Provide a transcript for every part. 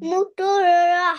muturah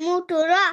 muturah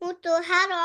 mutuhara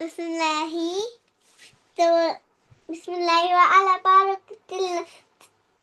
Bismillahi so Bismillahi wa ala barakatillah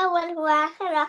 awal wa akhirah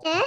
eh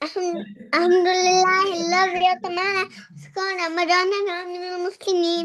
Alhamdulillahilladzi atamana sekona madana minal muslimin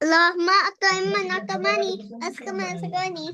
Allahumma at'imna atamani askama sakani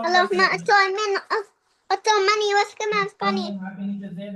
Allahumma at'imna askama sakani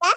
eh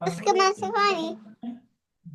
askama sakani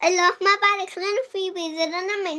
Allahumma barik lana fi bizrana min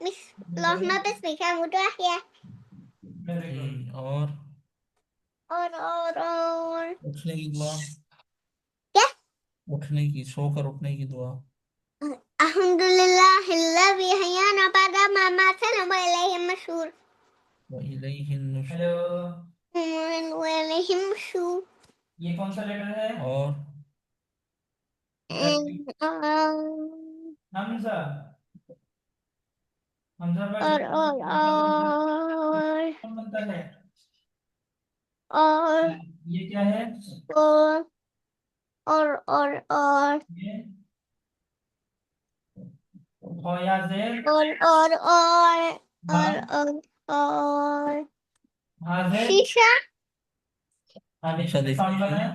Allahumma bismika mudahya جی اور اور اٹھنے کی دعا، کیا؟ اٹھنے کی، سو کر اٹھنے کی دعا. الحمدللہ الذی حیانا بعد ما ماتنا وإلیہ النشور. وإلیہ النشور. وإلیہ النشور. یہ کون سا لیٹر ہے؟ اور حمزہ، حمزہ پر اور کون بنتا ہے؟ اور یہ کیا ہے؟ اور اور یہ خو یا زیر، ہاں اور حاضر، شیشہ. ہمیشہ دیکھتے ہیں.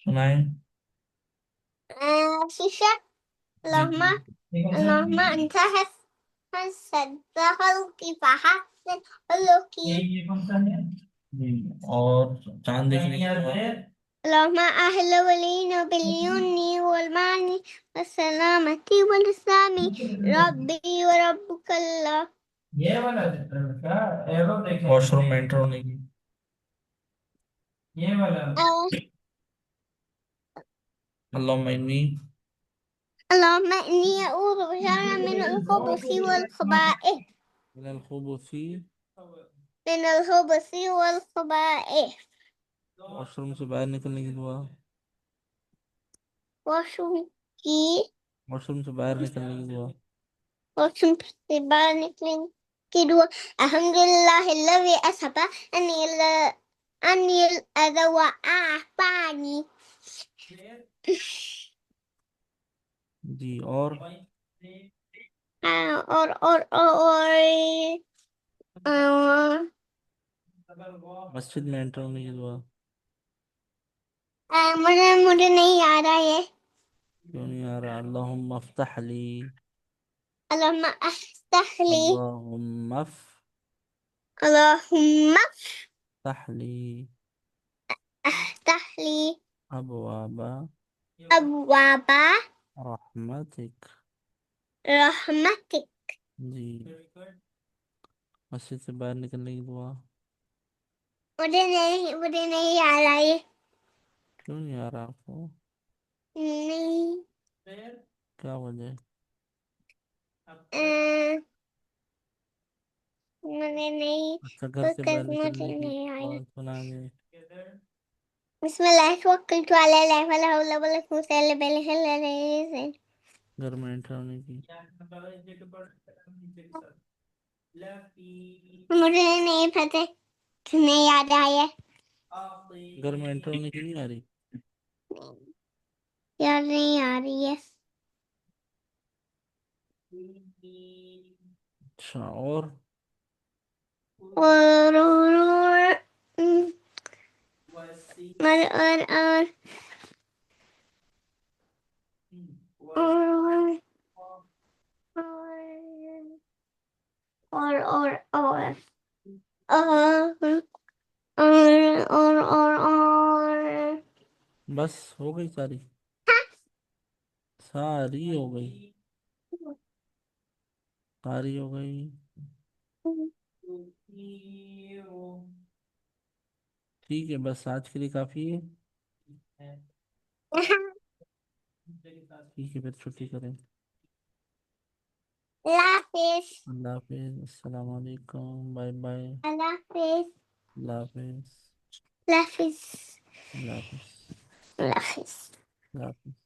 سنائیں. شیشہ. جی جی. یہ کون سا اللهم ہے؟ أنت حسن خلقي فحسن خلقي. یہ کون سا ہے؟ جی اور چاند دیکھنے کی دعا. اللهم أهل ولينا باليمن والمعني والسلامة والإسلام ربي وربك الله. یہ والا کا ایرو دیکھیں، واش روم میں انٹر ہونے کی. یہ والا اللهم انی، اللهم إني أعوذ بك من الخبث والخبائث. من الخبث. من الخبث والخبائث. واش روم سے باہر نکلنے کی دعا. وشوكي. واش روم سے باہر نکلنے کی دعا. وشوكي كده. الحمد لله الذي أذهب عني الأذى وأعافاني. جی اور اور مسجد میں انٹر ہونے کی دعا. مجھے نہیں آ رہا ہے. کیوں نہیں آ رہا؟ اللہم افتح لی، اللهم افتح لي. اللہم اللهم افتح لی افتح لي ابواب أبواب رحمتک. رحمتك. جی مسجد سے باہر نکلنے کی دعا. مجھے نہیں آ رہا ہے. کیوں نہیں آ رہا آپ کو؟ نہیں. کیا وجہ؟ مجھے نہیں. اچھا گھر سے باہر مجھے نکلنے کی نہیں آ دعا رہا. سنا دیں. بسم الله توكلت على الله ولا حول ولا قوة إلا بالله. گھر میں انٹر ہونے کی. مجھے نہیں پتہ. نہیں آ رہا ہے. گھر میں انٹر ہونے کی نہیں آ رہی. یار نہیں آ رہی ہے. اچھا اور اور اور اور بس ہو گئی ساری، ساری ہو گئی، ساری ہو گئی. ٹھیک ہے بس آج کے لیے کافی ہے. ٹھیک ہے پھر چھٹی کریں. اللہ حافظ. اللہ حافظ. السلام علیکم. Bye bye. اللہ حافظ. اللہ حافظ. اللہ حافظ. اللہ حافظ. اللہ حافظ. اللہ حافظ.